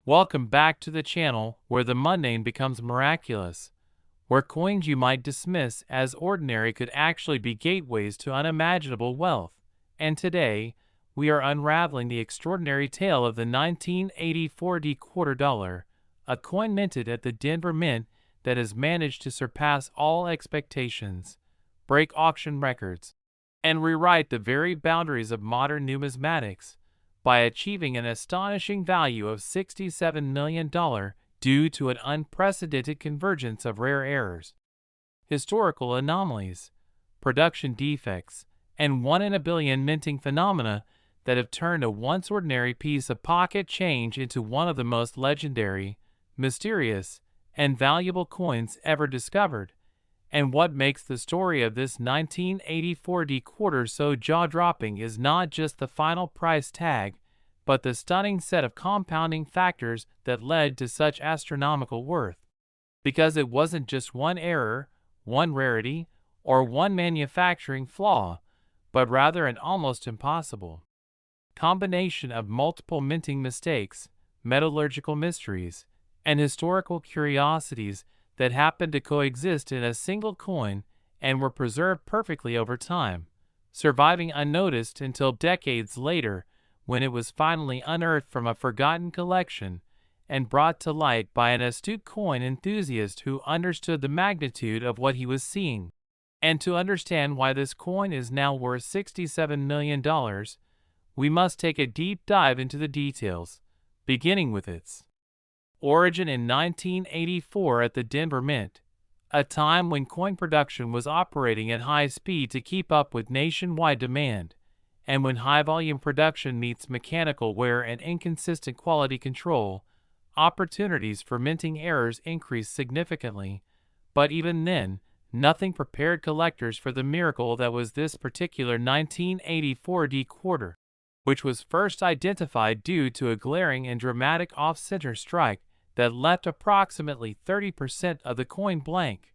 Welcome back to the channel where the mundane becomes miraculous, where coins you might dismiss as ordinary could actually be gateways to unimaginable wealth. And today, we are unraveling the extraordinary tale of the 1984 quarter dollar, a coin minted at the Denver Mint that has managed to surpass all expectations, break auction records, and rewrite the very boundaries of modern numismatics by achieving an astonishing value of $67 million due to an unprecedented convergence of rare errors, historical anomalies, production defects, and one-in-a-billion minting phenomena that have turned a once ordinary piece of pocket change into one of the most legendary, mysterious, and valuable coins ever discovered. And what makes the story of this 1984 quarter so jaw-dropping is not just the final price tag, but the stunning set of compounding factors that led to such astronomical worth. Because it wasn't just one error, one rarity, or one manufacturing flaw, but rather an almost impossible combination of multiple minting mistakes, metallurgical mysteries, and historical curiosities that happened to coexist in a single coin and were preserved perfectly over time, surviving unnoticed until decades later when it was finally unearthed from a forgotten collection and brought to light by an astute coin enthusiast who understood the magnitude of what he was seeing. And to understand why this coin is now worth $67 million, we must take a deep dive into the details, beginning with its origin in 1984 at the Denver Mint, a time when coin production was operating at high speed to keep up with nationwide demand, and when high-volume production meets mechanical wear and inconsistent quality control, opportunities for minting errors increased significantly. But even then, nothing prepared collectors for the miracle that was this particular 1984 quarter, which was first identified due to a glaring and dramatic off-center strike that left approximately 30% of the coin blank.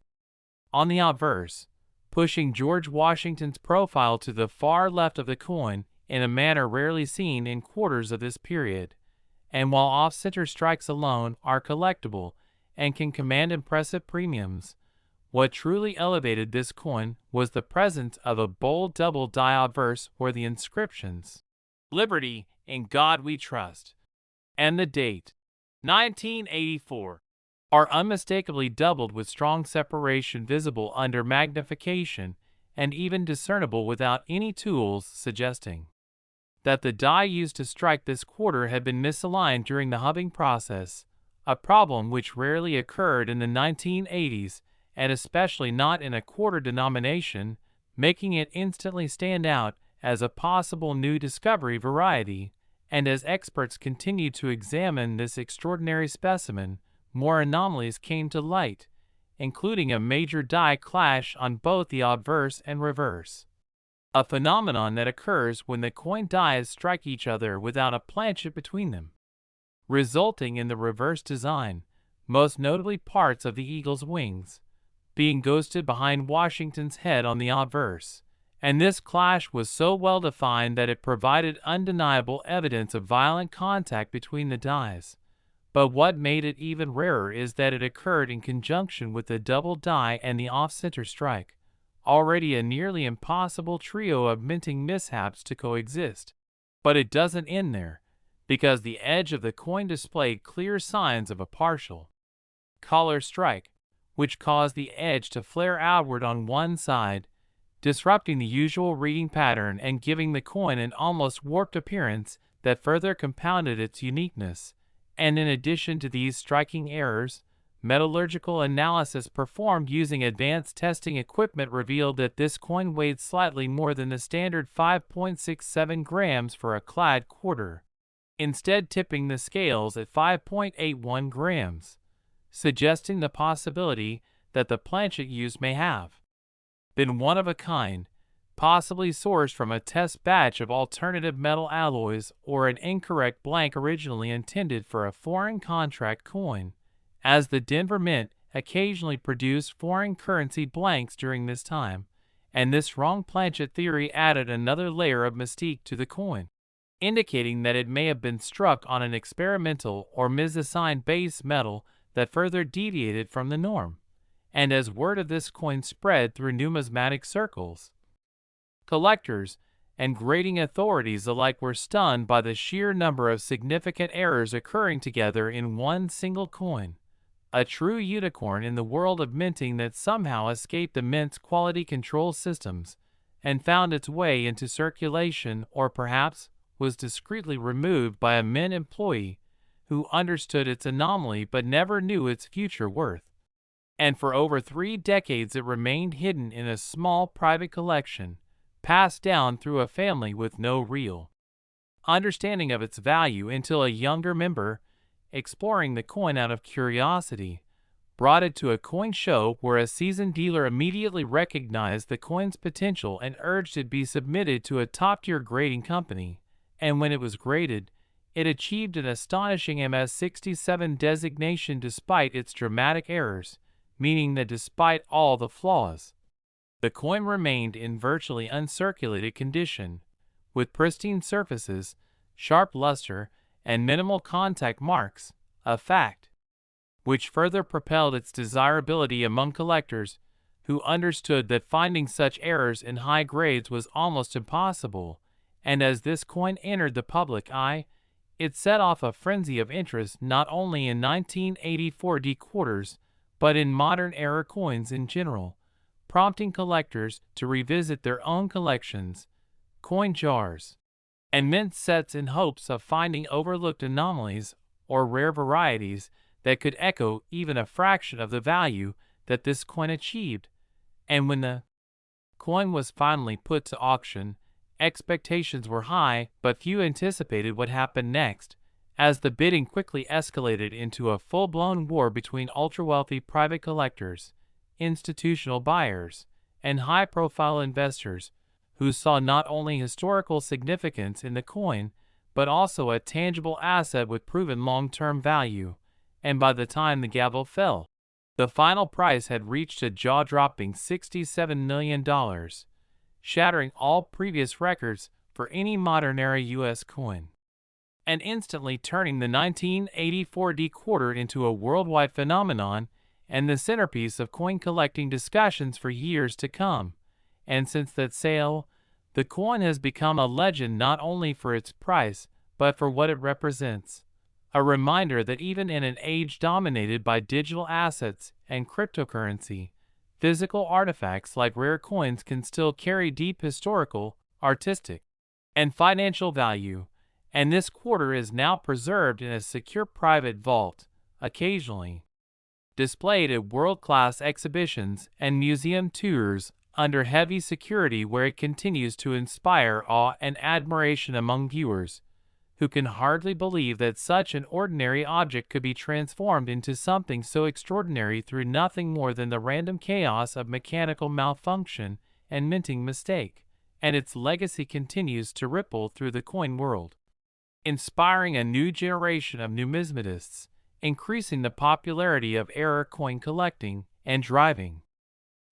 On the obverse, pushing George Washington's profile to the far left of the coin in a manner rarely seen in quarters of this period. And while off-center strikes alone are collectible and can command impressive premiums, what truly elevated this coin was the presence of a bold double die obverse where the inscriptions, "Liberty, in God we trust," and the date, 1984, are unmistakably doubled with strong separation visible under magnification and even discernible without any tools, suggesting that the die used to strike this quarter had been misaligned during the hubbing process, a problem which rarely occurred in the 1980s and especially not in a quarter denomination, making it instantly stand out as a possible new discovery variety. And as experts continued to examine this extraordinary specimen, more anomalies came to light, including a major die clash on both the obverse and reverse, a phenomenon that occurs when the coin dies strike each other without a planchet between them, resulting in the reverse design, most notably parts of the eagle's wings, being ghosted behind Washington's head on the obverse. And this clash was so well defined that it provided undeniable evidence of violent contact between the dies. But what made it even rarer is that it occurred in conjunction with the double die and the off-center strike, already a nearly impossible trio of minting mishaps to coexist. But it doesn't end there, because the edge of the coin displayed clear signs of a partial collar strike, which caused the edge to flare outward on one side, disrupting the usual reading pattern and giving the coin an almost warped appearance that further compounded its uniqueness. And in addition to these striking errors, metallurgical analysis performed using advanced testing equipment revealed that this coin weighed slightly more than the standard 5.67 grams for a clad quarter, instead tipping the scales at 5.81 grams, suggesting the possibility that the planchet used may have been one of a kind, possibly sourced from a test batch of alternative metal alloys or an incorrect blank originally intended for a foreign contract coin, as the Denver Mint occasionally produced foreign currency blanks during this time, and this wrong planchet theory added another layer of mystique to the coin. indicating that it may have been struck on an experimental or misassigned base metal that further deviated from the norm. And as word of this coin spread through numismatic circles, collectors and grading authorities alike were stunned by the sheer number of significant errors occurring together in one single coin. A true unicorn in the world of minting that somehow escaped the mint's quality control systems and found its way into circulation, or perhaps was discreetly removed by a mint employee who understood its anomaly but never knew its future worth. And for over 3 decades it remained hidden in a small private collection, passed down through a family with no real understanding of its value until a younger member, exploring the coin out of curiosity, brought it to a coin show where a seasoned dealer immediately recognized the coin's potential and urged it be submitted to a top-tier grading company. And when it was graded, it achieved an astonishing MS-67 designation despite its dramatic errors, meaning that despite all the flaws, the coin remained in virtually uncirculated condition, with pristine surfaces, sharp luster, and minimal contact marks, a fact which further propelled its desirability among collectors who understood that finding such errors in high grades was almost impossible. And as this coin entered the public eye, it set off a frenzy of interest not only in 1984 D quarters, but in modern-era coins in general, prompting collectors to revisit their own collections, coin jars, and mint sets in hopes of finding overlooked anomalies or rare varieties that could echo even a fraction of the value that this coin achieved. And when the coin was finally put to auction, expectations were high, but few anticipated what happened next, as the bidding quickly escalated into a full-blown war between ultra-wealthy private collectors, institutional buyers, and high-profile investors, who saw not only historical significance in the coin, but also a tangible asset with proven long-term value. And by the time the gavel fell, the final price had reached a jaw-dropping $67 million, shattering all previous records for any modern-era U.S. coin, and instantly turning the 1984 D quarter into a worldwide phenomenon and the centerpiece of coin collecting discussions for years to come. And since that sale, the coin has become a legend not only for its price, but for what it represents. A reminder that even in an age dominated by digital assets and cryptocurrency, physical artifacts like rare coins can still carry deep historical, artistic, and financial value, and this quarter is now preserved in a secure private vault, occasionally displayed at world-class exhibitions and museum tours under heavy security, where it continues to inspire awe and admiration among viewers who can hardly believe that such an ordinary object could be transformed into something so extraordinary through nothing more than the random chaos of mechanical malfunction and minting mistake. And its legacy continues to ripple through the coin world, inspiring a new generation of numismatists, increasing the popularity of era coin collecting, and driving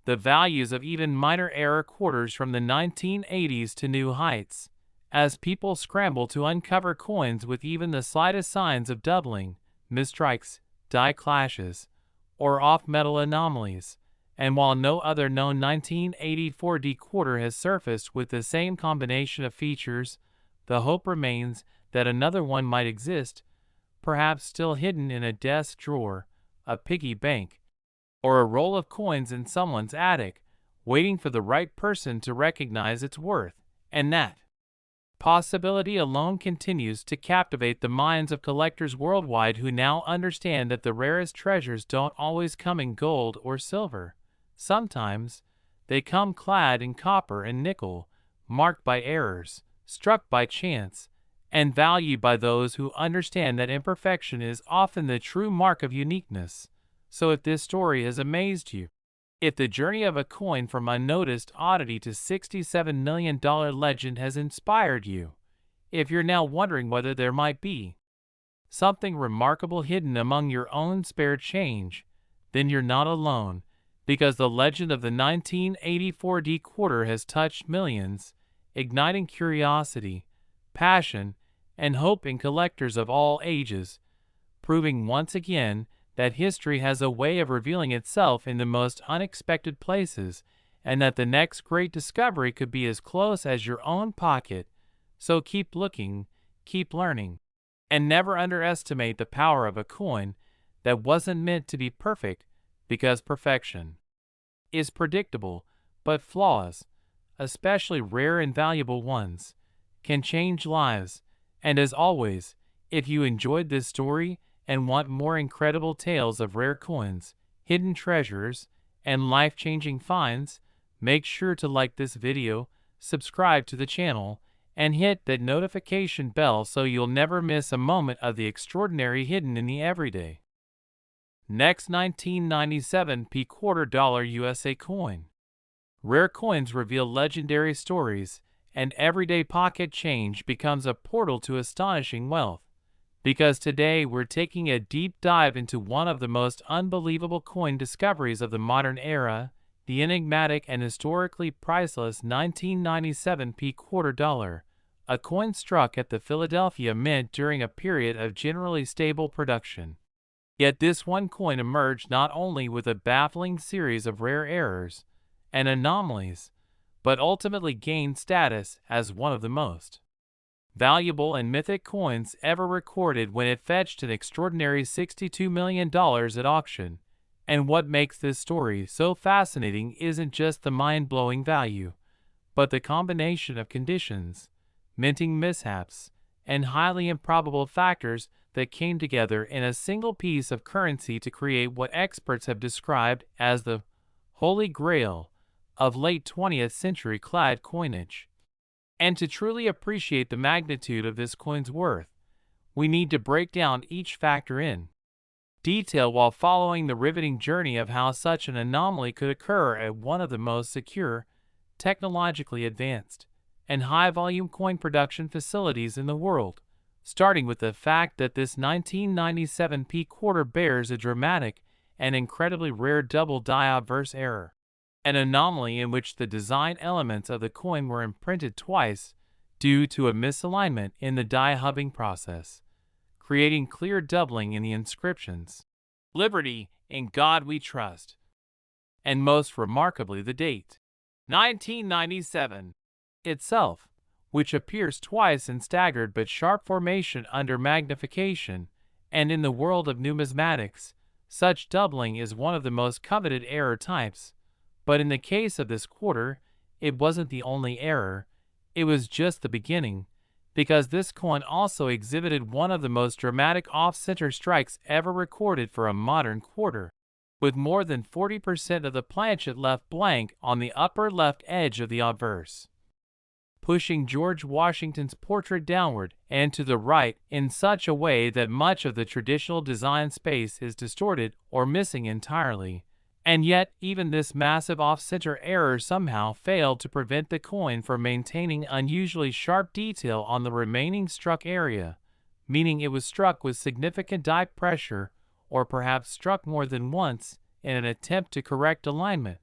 the values of even minor era quarters from the 1980s to new heights, as people scramble to uncover coins with even the slightest signs of doubling, misstrikes, die clashes, or off-metal anomalies. And while no other known 1984 D quarter has surfaced with the same combination of features, the hope remains that another one might exist, perhaps still hidden in a desk drawer, a piggy bank, or a roll of coins in someone's attic, waiting for the right person to recognize its worth. And that possibility alone continues to captivate the minds of collectors worldwide, who now understand that the rarest treasures don't always come in gold or silver. Sometimes they come clad in copper and nickel, marked by errors, struck by chance, and valued by those who understand that imperfection is often the true mark of uniqueness. So if this story has amazed you, if the journey of a coin from unnoticed oddity to $67 million legend has inspired you, if you're now wondering whether there might be something remarkable hidden among your own spare change, then you're not alone, because the legend of the 1984 D quarter has touched millions, igniting curiosity, passion, and hope in collectors of all ages, proving once again that history has a way of revealing itself in the most unexpected places, and that the next great discovery could be as close as your own pocket. So keep looking, keep learning, and never underestimate the power of a coin that wasn't meant to be perfect, because perfection is predictable, but flaws, especially rare and valuable ones, can change lives. And as always, if you enjoyed this story and want more incredible tales of rare coins, hidden treasures, and life-changing finds, make sure to like this video, subscribe to the channel, and hit that notification bell so you'll never miss a moment of the extraordinary hidden in the everyday. Next, 1997 p $quarter USA coin. Rare coins reveal legendary stories, and everyday pocket change becomes a portal to astonishing wealth. Because today we're taking a deep dive into one of the most unbelievable coin discoveries of the modern era, the enigmatic and historically priceless 1997 p $quarter, a coin struck at the Philadelphia Mint during a period of generally stable production. Yet this one coin emerged not only with a baffling series of rare errors and anomalies, but ultimately gained status as one of the most valuable and mythic coins ever recorded when it fetched an extraordinary $62 million at auction. And what makes this story so fascinating isn't just the mind-blowing value, but the combination of conditions, minting mishaps, and highly improbable factors that came together in a single piece of currency to create what experts have described as the Holy Grail of late 20th century clad coinage. And to truly appreciate the magnitude of this coin's worth, we need to break down each factor in detail while following the riveting journey of how such an anomaly could occur at one of the most secure, technologically advanced, and high-volume coin production facilities in the world, starting with the fact that this 1997 p $quarter bears a dramatic and incredibly rare double die obverse error, an anomaly in which the design elements of the coin were imprinted twice due to a misalignment in the die hubbing process, creating clear doubling in the inscriptions, "Liberty, in God we trust," and most remarkably the date, 1997, itself, which appears twice in staggered but sharp formation under magnification. And in the world of numismatics, such doubling is one of the most coveted error types. But in the case of this quarter, it wasn't the only error, it was just the beginning, because this coin also exhibited one of the most dramatic off-center strikes ever recorded for a modern quarter, with more than 40% of the planchet left blank on the upper left edge of the obverse, pushing George Washington's portrait downward and to the right in such a way that much of the traditional design space is distorted or missing entirely. And yet, even this massive off-center error somehow failed to prevent the coin from maintaining unusually sharp detail on the remaining struck area, meaning it was struck with significant die pressure, or perhaps struck more than once in an attempt to correct alignment,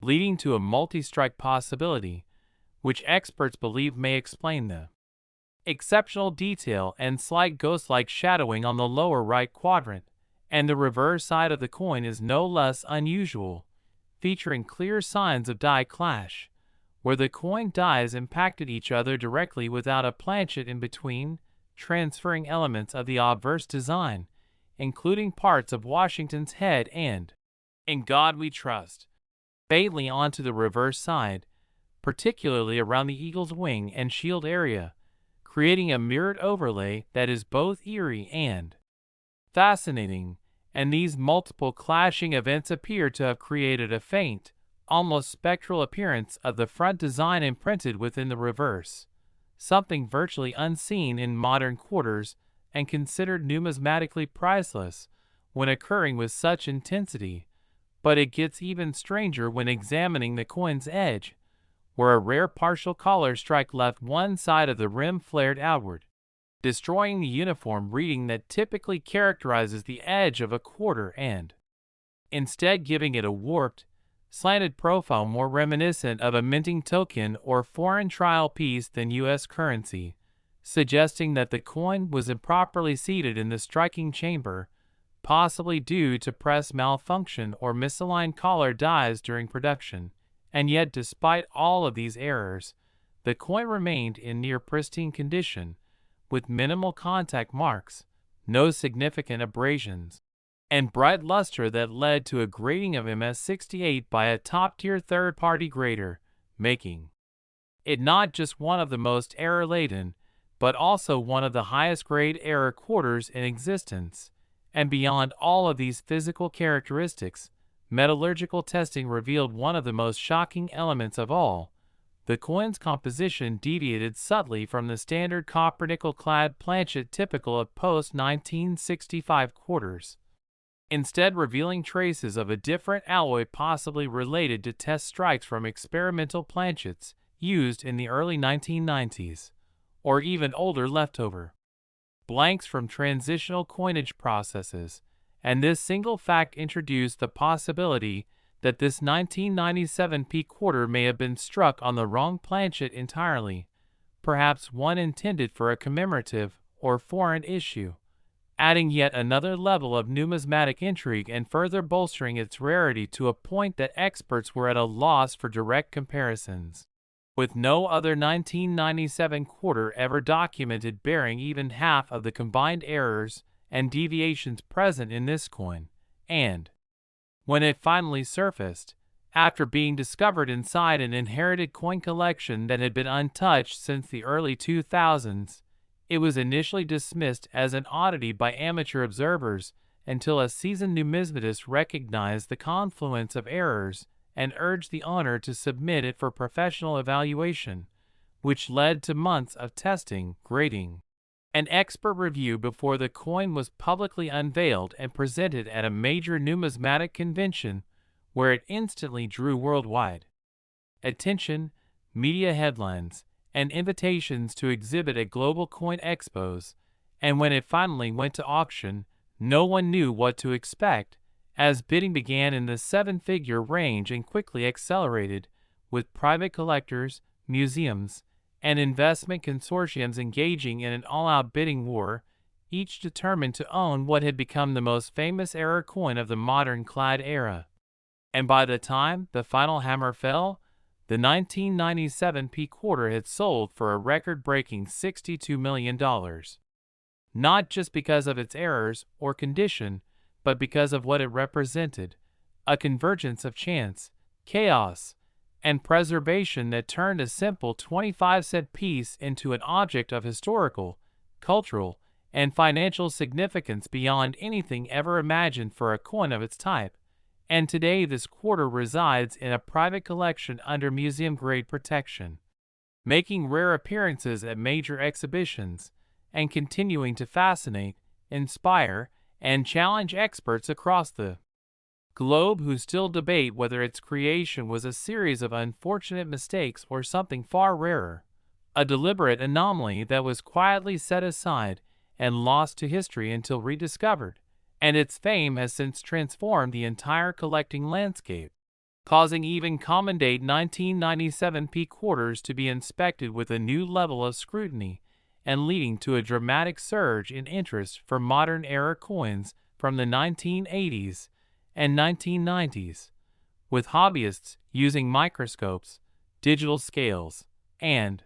leading to a multi-strike possibility, which experts believe may explain the exceptional detail and slight ghost-like shadowing on the lower right quadrant. And the reverse side of the coin is no less unusual, featuring clear signs of die clash, where the coin dies impacted each other directly without a planchet in between, transferring elements of the obverse design, including parts of Washington's head and "In God We Trust," faintly onto the reverse side, particularly around the eagle's wing and shield area, creating a mirrored overlay that is both eerie and fascinating. And these multiple clashing events appear to have created a faint, almost spectral appearance of the front design imprinted within the reverse, something virtually unseen in modern quarters and considered numismatically priceless when occurring with such intensity. But it gets even stranger when examining the coin's edge, where a rare partial collar strike left one side of the rim flared outward, destroying the uniform reading that typically characterizes the edge of a quarter and instead giving it a warped, slanted profile more reminiscent of a minting token or foreign trial piece than U.S. currency, suggesting that the coin was improperly seated in the striking chamber, possibly due to press malfunction or misaligned collar dies during production. And yet, despite all of these errors, the coin remained in near pristine condition, with minimal contact marks, no significant abrasions, and bright luster that led to a grading of MS68 by a top-tier third-party grader, making it not just one of the most error-laden, but also one of the highest-grade error quarters in existence. And beyond all of these physical characteristics, metallurgical testing revealed one of the most shocking elements of all. The coin's composition deviated subtly from the standard copper-nickel-clad planchet typical of post-1965 quarters, instead revealing traces of a different alloy possibly related to test strikes from experimental planchets used in the early 1990s, or even older leftover blanks from transitional coinage processes. And this single fact introduced the possibility that this 1997 P quarter may have been struck on the wrong planchet entirely, perhaps one intended for a commemorative or foreign issue, adding yet another level of numismatic intrigue and further bolstering its rarity to a point that experts were at a loss for direct comparisons, with no other 1997 quarter ever documented bearing even half of the combined errors and deviations present in this coin. And when it finally surfaced, after being discovered inside an inherited coin collection that had been untouched since the early 2000s, it was initially dismissed as an oddity by amateur observers until a seasoned numismatist recognized the confluence of errors and urged the owner to submit it for professional evaluation, which led to months of testing, grading, and expert review before the coin was publicly unveiled and presented at a major numismatic convention where it instantly drew worldwide attention, media headlines, and invitations to exhibit at global coin expos. And when it finally went to auction, no one knew what to expect, as bidding began in the seven-figure range and quickly accelerated, with private collectors, museums, and investment consortiums engaging in an all-out bidding war, each determined to own what had become the most famous error coin of the modern clad era. And by the time the final hammer fell, the 1997 P quarter had sold for a record-breaking $62 million. Not just because of its errors or condition, but because of what it represented, a convergence of chance, chaos, and preservation that turned a simple 25-cent piece into an object of historical, cultural, and financial significance beyond anything ever imagined for a coin of its type. And today this quarter resides in a private collection under museum-grade protection, making rare appearances at major exhibitions, and continuing to fascinate, inspire, and challenge experts across the globe who still debate whether its creation was a series of unfortunate mistakes or something far rarer, a deliberate anomaly that was quietly set aside and lost to history until rediscovered. And its fame has since transformed the entire collecting landscape, causing even common-date 1997 P quarters to be inspected with a new level of scrutiny, and leading to a dramatic surge in interest for modern era coins from the 1980s and 1990s, with hobbyists using microscopes, digital scales, and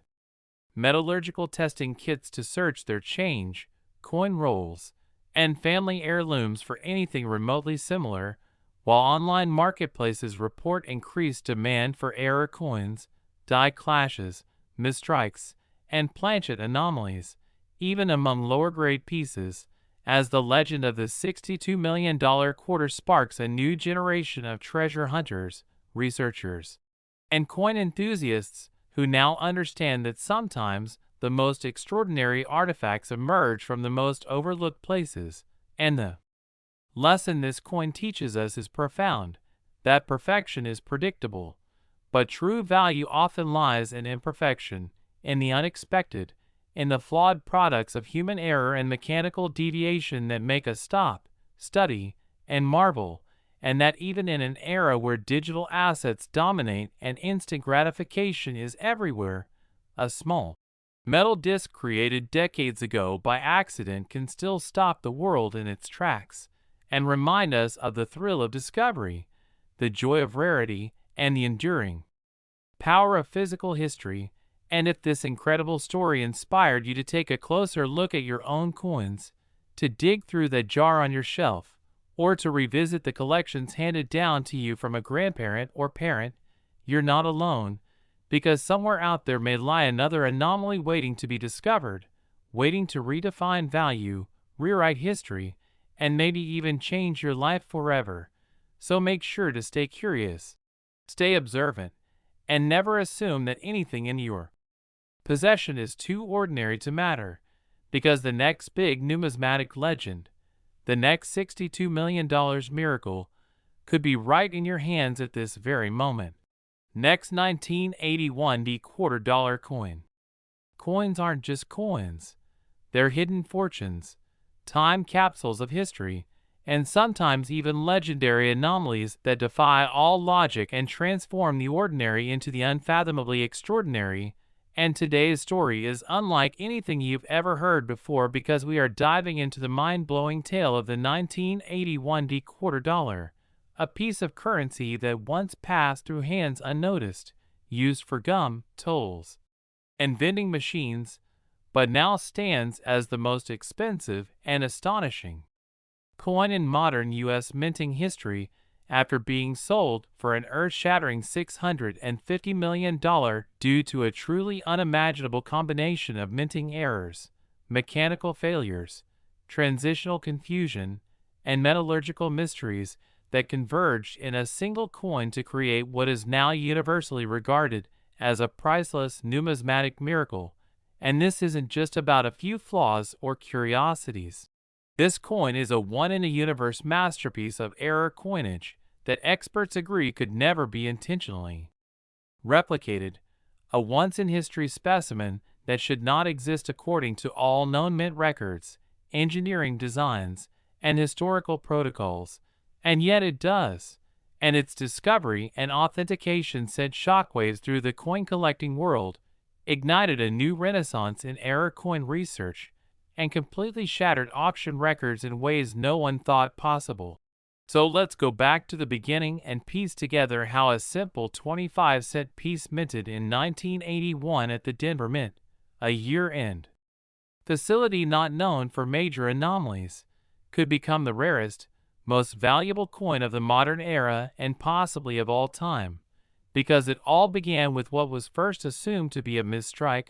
metallurgical testing kits to search their change, coin rolls, and family heirlooms for anything remotely similar, while online marketplaces report increased demand for error coins, die clashes, misstrikes, and planchet anomalies, even among lower-grade pieces, as the legend of the $62 million quarter sparks a new generation of treasure hunters, researchers, and coin enthusiasts who now understand that sometimes the most extraordinary artifacts emerge from the most overlooked places, and the lesson this coin teaches us is profound, that perfection is predictable, but true value often lies in imperfection, in the unexpected, in the flawed products of human error and mechanical deviation that make us stop, study, and marvel, and that even in an era where digital assets dominate and instant gratification is everywhere, a small Metal disc created decades ago by accident can still stop the world in its tracks and remind us of the thrill of discovery, the joy of rarity, and the enduring power of physical history. And if this incredible story inspired you to take a closer look at your own coins, to dig through that jar on your shelf, or to revisit the collections handed down to you from a grandparent or parent, you're not alone, because somewhere out there may lie another anomaly waiting to be discovered, waiting to redefine value, rewrite history, and maybe even change your life forever. So make sure to stay curious, stay observant, and never assume that anything in your possession is too ordinary to matter, because the next big numismatic legend, the next $62 million miracle, could be right in your hands at this very moment. Next, 1981 D $quarter coin. Coins aren't just coins. They're hidden fortunes, time capsules of history, and sometimes even legendary anomalies that defy all logic and transform the ordinary into the unfathomably extraordinary. And today's story is unlike anything you've ever heard before, because we are diving into the mind-blowing tale of the 1981 D $quarter, a piece of currency that once passed through hands unnoticed, used for gum, tolls, and vending machines, but now stands as the most expensive and astonishing coin in modern U.S. minting history, after being sold for an earth-shattering $650 million due to a truly unimaginable combination of minting errors, mechanical failures, transitional confusion, and metallurgical mysteries that converged in a single coin to create what is now universally regarded as a priceless numismatic miracle. And this isn't just about a few flaws or curiosities. This coin is a one-in-a-universe masterpiece of error coinage that experts agree could never be intentionally replicated, a once-in-history specimen that should not exist according to all known mint records, engineering designs, and historical protocols, and yet it does, and its discovery and authentication sent shockwaves through the coin-collecting world, ignited a new renaissance in error coin research, and completely shattered auction records in ways no one thought possible. So let's go back to the beginning and piece together how a simple 25-cent piece minted in 1981 at the Denver Mint, a year-end facility not known for major anomalies, could become the rarest, most valuable coin of the modern era and possibly of all time, because it all began with what was first assumed to be a misstrike,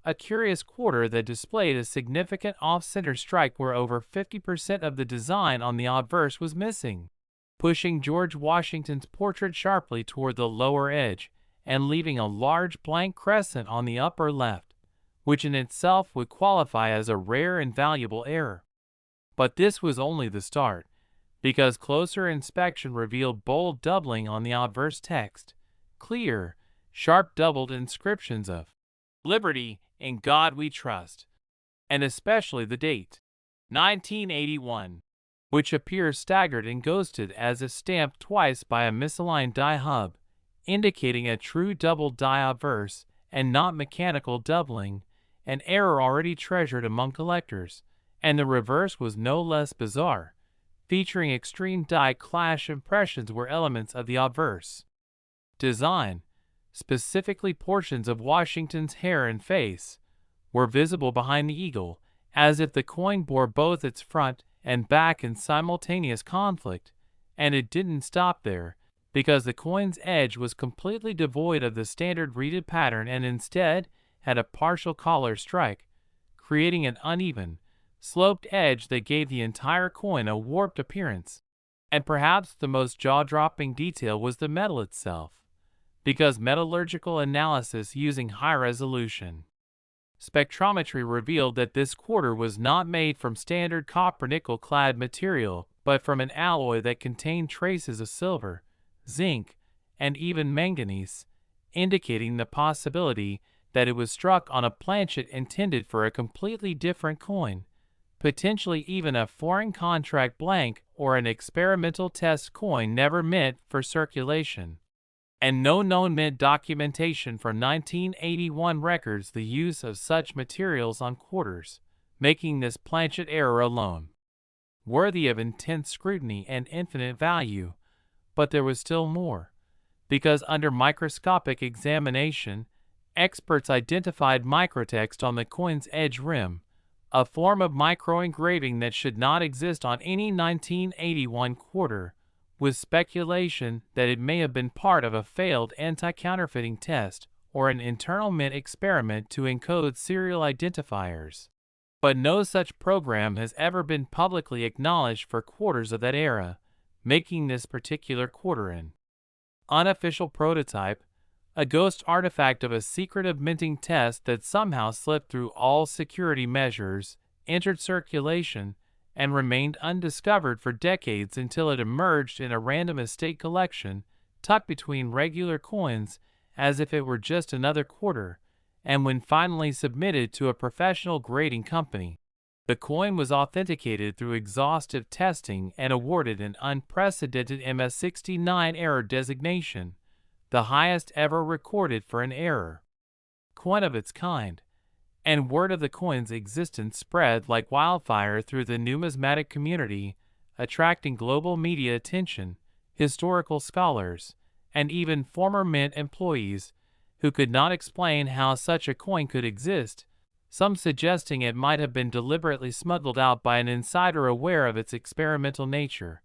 a curious quarter that displayed a significant off-center strike where over 50% of the design on the obverse was missing, pushing George Washington's portrait sharply toward the lower edge and leaving a large blank crescent on the upper left, which in itself would qualify as a rare and valuable error. But this was only the start, because closer inspection revealed bold doubling on the obverse text, clear, sharp doubled inscriptions of "Liberty, in God we trust," and especially the date, 1981, which appears staggered and ghosted as if stamped twice by a misaligned die hub, indicating a true double die obverse and not mechanical doubling, an error already treasured among collectors. And the reverse was no less bizarre, featuring extreme die clash impressions where elements of the obverse design, specifically portions of Washington's hair and face, were visible behind the eagle, as if the coin bore both its front and back in simultaneous conflict. And it didn't stop there, because the coin's edge was completely devoid of the standard reeded pattern and instead had a partial collar strike, creating an uneven, sloped edge that gave the entire coin a warped appearance. And perhaps the most jaw-dropping detail was the metal itself, because metallurgical analysis using high-resolution spectrometry revealed that this quarter was not made from standard copper-nickel-clad material, but from an alloy that contained traces of silver, zinc, and even manganese, indicating the possibility that it was struck on a planchet intended for a completely different coin, potentially even a foreign contract blank or an experimental test coin never meant for circulation. and no known mint documentation from 1981 records the use of such materials on quarters, making this planchet error alone worthy of intense scrutiny and infinite value. But there was still more, because under microscopic examination, experts identified microtext on the coin's edge rim, a form of microengraving that should not exist on any 1981 quarter, with speculation that it may have been part of a failed anti-counterfeiting test or an internal mint experiment to encode serial identifiers. But no such program has ever been publicly acknowledged for quarters of that era, making this particular quarter an unofficial prototype, a ghost artifact of a secretive minting test that somehow slipped through all security measures, entered circulation, and remained undiscovered for decades until it emerged in a random estate collection tucked between regular coins as if it were just another quarter, and when finally submitted to a professional grading company, the coin was authenticated through exhaustive testing and awarded an unprecedented MS69 error designation, the highest ever recorded for an error coin of its kind, and word of the coin's existence spread like wildfire through the numismatic community, attracting global media attention, historical scholars, and even former mint employees who could not explain how such a coin could exist, some suggesting it might have been deliberately smuggled out by an insider aware of its experimental nature,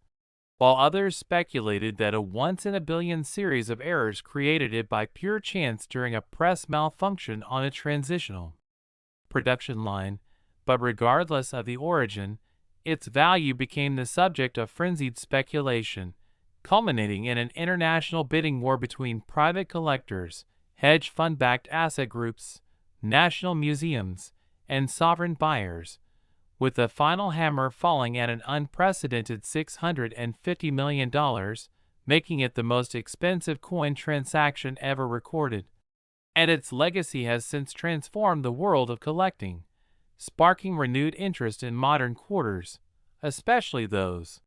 while others speculated that a once-in-a-billion series of errors created it by pure chance during a press malfunction on a transitional production line. But regardless of the origin, its value became the subject of frenzied speculation, culminating in an international bidding war between private collectors, hedge fund-backed asset groups, national museums, and sovereign buyers, with the final hammer falling at an unprecedented $650 million, making it the most expensive coin transaction ever recorded. And its legacy has since transformed the world of collecting, sparking renewed interest in modern quarters, especially those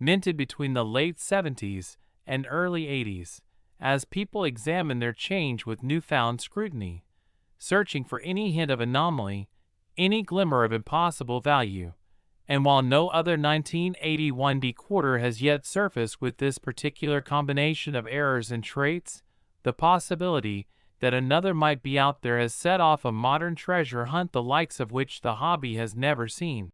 minted between the late 70s and early 80s, as people examine their change with newfound scrutiny, searching for any hint of anomaly, any glimmer of impossible value. And while no other 1981 quarter has yet surfaced with this particular combination of errors and traits, the possibility that another might be out there has set off a modern treasure hunt the likes of which the hobby has never seen,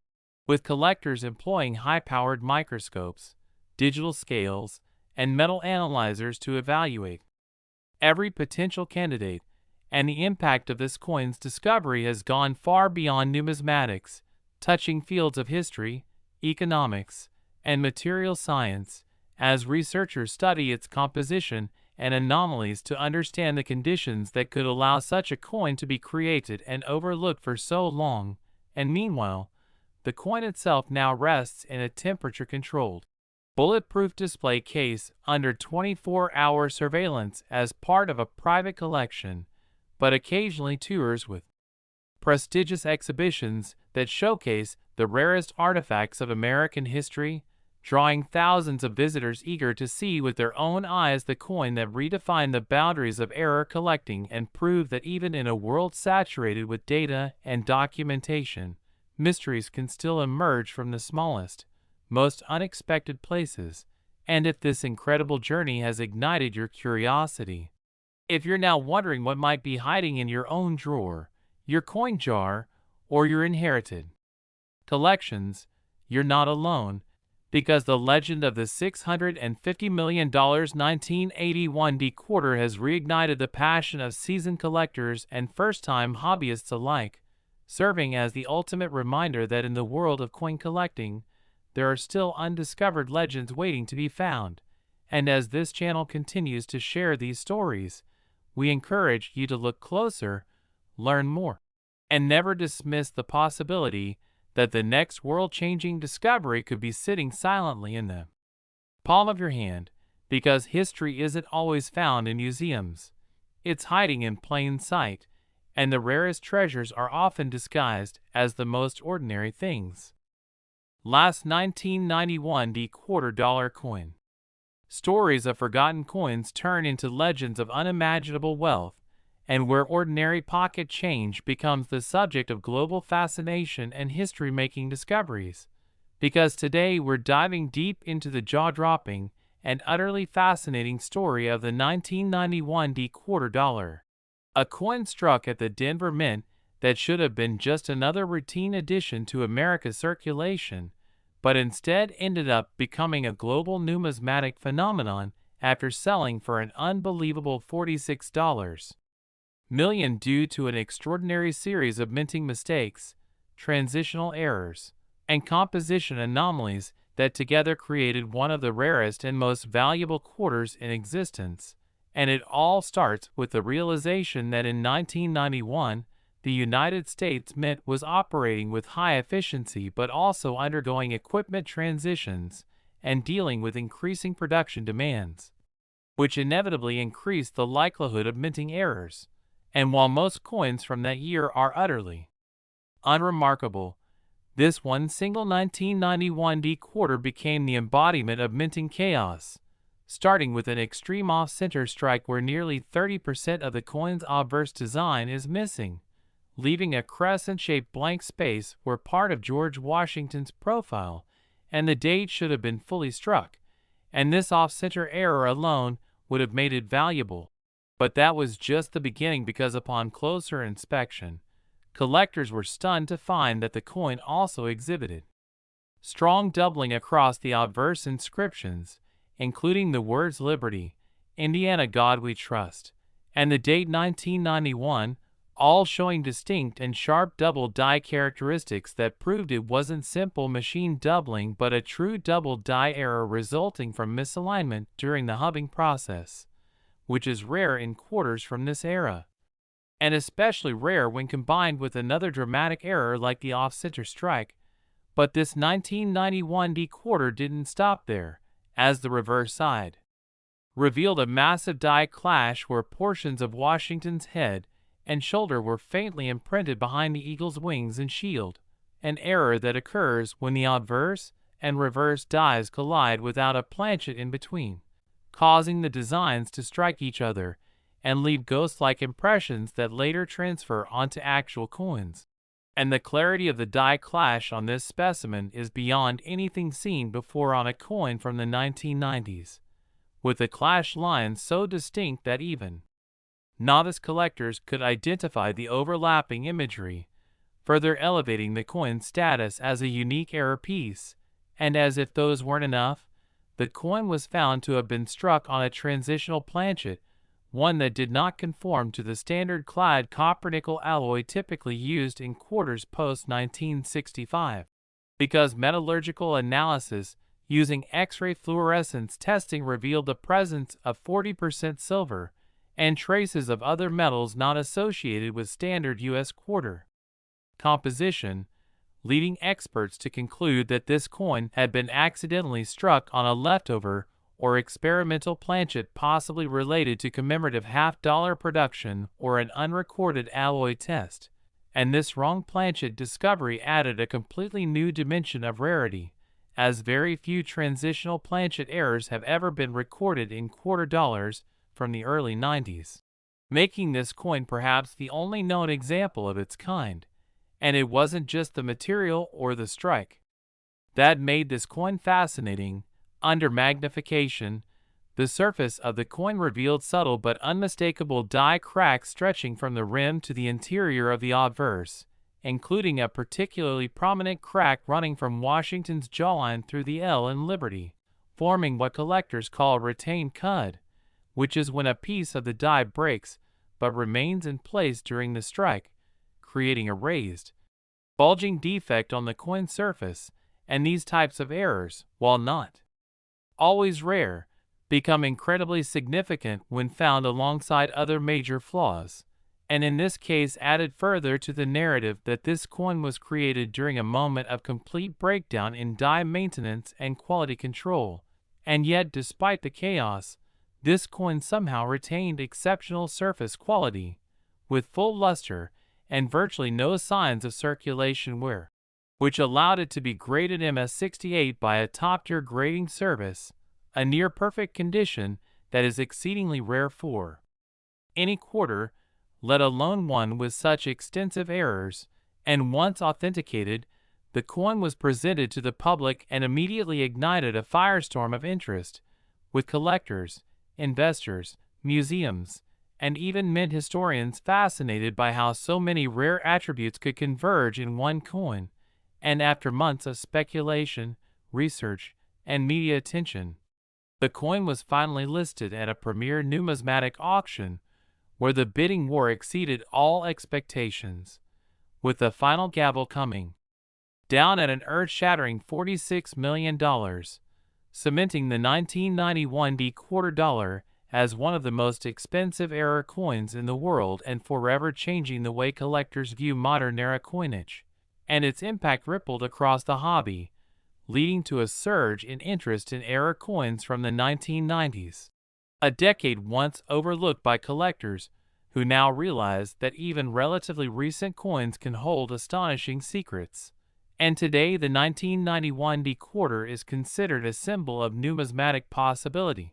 with collectors employing high-powered microscopes, digital scales, and metal analyzers to evaluate every potential candidate. And the impact of this coin's discovery has gone far beyond numismatics, touching fields of history, economics, and material science, as researchers study its composition and anomalies to understand the conditions that could allow such a coin to be created and overlooked for so long. And meanwhile, the coin itself now rests in a temperature-controlled, bulletproof display case under 24-hour surveillance as part of a private collection, but occasionally tours with prestigious exhibitions that showcase the rarest artifacts of American history, drawing thousands of visitors eager to see with their own eyes the coin that redefined the boundaries of error collecting and proved that even in a world saturated with data and documentation, mysteries can still emerge from the smallest, most unexpected places. And if this incredible journey has ignited your curiosity, if you're now wondering what might be hiding in your own drawer, your coin jar, or your inherited collections, you're not alone, because the legend of the $650 million 1981 quarter has reignited the passion of seasoned collectors and first-time hobbyists alike, serving as the ultimate reminder that in the world of coin collecting, there are still undiscovered legends waiting to be found. And as this channel continues to share these stories, we encourage you to look closer, learn more, and never dismiss the possibility that the next world-changing discovery could be sitting silently in the palm of your hand, because history isn't always found in museums. It's hiding in plain sight, and the rarest treasures are often disguised as the most ordinary things. Last 1991 quarter dollar coin. Stories of forgotten coins turn into legends of unimaginable wealth, and where ordinary pocket change becomes the subject of global fascination and history-making discoveries. Because today we're diving deep into the jaw-dropping and utterly fascinating story of the 1991 quarter dollar. A coin struck at the Denver Mint that should have been just another routine addition to America's circulation, but instead ended up becoming a global numismatic phenomenon after selling for an unbelievable $46 million due to an extraordinary series of minting mistakes, transitional errors, and composition anomalies that together created one of the rarest and most valuable quarters in existence. And it all starts with the realization that in 1991, the United States Mint was operating with high efficiency but also undergoing equipment transitions and dealing with increasing production demands, which inevitably increased the likelihood of minting errors. And while most coins from that year are utterly unremarkable, this one single 1991 quarter became the embodiment of minting chaos, starting with an extreme off-center strike where nearly 30% of the coin's obverse design is missing, leaving a crescent-shaped blank space where part of George Washington's profile and the date should have been fully struck, and this off-center error alone would have made it valuable. But that was just the beginning, because upon closer inspection, collectors were stunned to find that the coin also exhibited strong doubling across the obverse inscriptions, including the words Liberty, Indiana God We Trust, and the date 1991, all showing distinct and sharp double die characteristics that proved it wasn't simple machine doubling but a true double die error resulting from misalignment during the hubbing process, which is rare in quarters from this era, and especially rare when combined with another dramatic error like the off-center strike. But this 1991 quarter didn't stop there, as the reverse side revealed a massive die clash where portions of Washington's head and shoulder were faintly imprinted behind the eagle's wings and shield, an error that occurs when the obverse and reverse dies collide without a planchet in between, causing the designs to strike each other and leave ghost-like impressions that later transfer onto actual coins. And the clarity of the die clash on this specimen is beyond anything seen before on a coin from the 1990s, with the clash lines so distinct that even novice collectors could identify the overlapping imagery, further elevating the coin's status as a unique error piece. And as if those weren't enough, the coin was found to have been struck on a transitional planchet, one that did not conform to the standard clad copper-nickel alloy typically used in quarters post-1965. Because metallurgical analysis using X-ray fluorescence testing revealed the presence of 40% silver and traces of other metals not associated with standard U.S. quarter composition, leading experts to conclude that this coin had been accidentally struck on a leftover or experimental planchet possibly related to commemorative half-dollar production or an unrecorded alloy test. And this wrong planchet discovery added a completely new dimension of rarity, as very few transitional planchet errors have ever been recorded in quarter dollars from the early 90s, making this coin perhaps the only known example of its kind. And it wasn't just the material or the strike that made this coin fascinating. Under magnification, the surface of the coin revealed subtle but unmistakable die cracks stretching from the rim to the interior of the obverse, including a particularly prominent crack running from Washington's jawline through the L in Liberty, forming what collectors call retained cud, which is when a piece of the die breaks but remains in place during the strike, creating a raised, bulging defect on the coin surface. And these types of errors, while not always rare, become incredibly significant when found alongside other major flaws, and in this case added further to the narrative that this coin was created during a moment of complete breakdown in die maintenance and quality control. And yet, despite the chaos, this coin somehow retained exceptional surface quality, with full luster and virtually no signs of circulation wear, which allowed it to be graded MS-68 by a top-tier grading service, a near-perfect condition that is exceedingly rare for any quarter, let alone one with such extensive errors, and once authenticated, the coin was presented to the public and immediately ignited a firestorm of interest, with collectors, investors, museums, and even mint historians fascinated by how so many rare attributes could converge in one coin, and after months of speculation, research, and media attention, the coin was finally listed at a premier numismatic auction where the bidding war exceeded all expectations, with the final gavel coming down at an earth-shattering $46 million, cementing the 1991 quarter dollar as one of the most expensive era coins in the world and forever changing the way collectors view modern era coinage. And its impact rippled across the hobby, leading to a surge in interest in era coins from the 1990s. A decade once overlooked by collectors, who now realize that even relatively recent coins can hold astonishing secrets. And today the 1991 quarter is considered a symbol of numismatic possibility.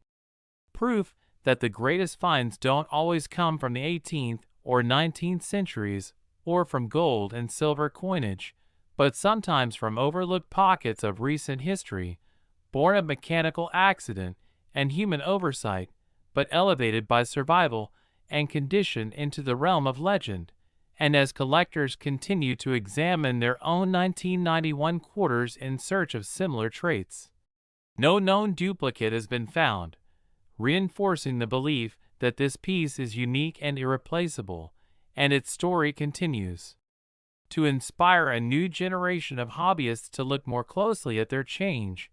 Proof that the greatest finds don't always come from the 18th or 19th centuries or from gold and silver coinage, but sometimes from overlooked pockets of recent history, born of mechanical accident and human oversight, but elevated by survival and conditioned into the realm of legend. And as collectors continue to examine their own 1991 quarters in search of similar traits, no known duplicate has been found, reinforcing the belief that this piece is unique and irreplaceable, and its story continues to inspire a new generation of hobbyists to look more closely at their change,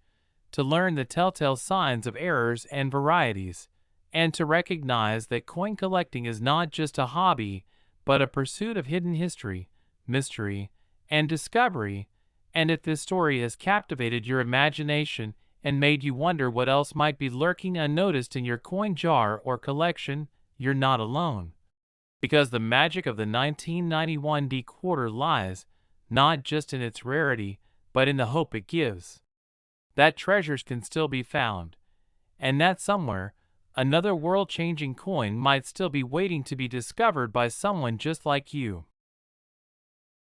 to learn the telltale signs of errors and varieties, and to recognize that coin collecting is not just a hobby, but a pursuit of hidden history, mystery, and discovery. And if this story has captivated your imagination and made you wonder what else might be lurking unnoticed in your coin jar or collection, you're not alone. Because the magic of the 1991 quarter lies not just in its rarity, but in the hope it gives that treasures can still be found, and that somewhere, another world-changing coin might still be waiting to be discovered by someone just like you.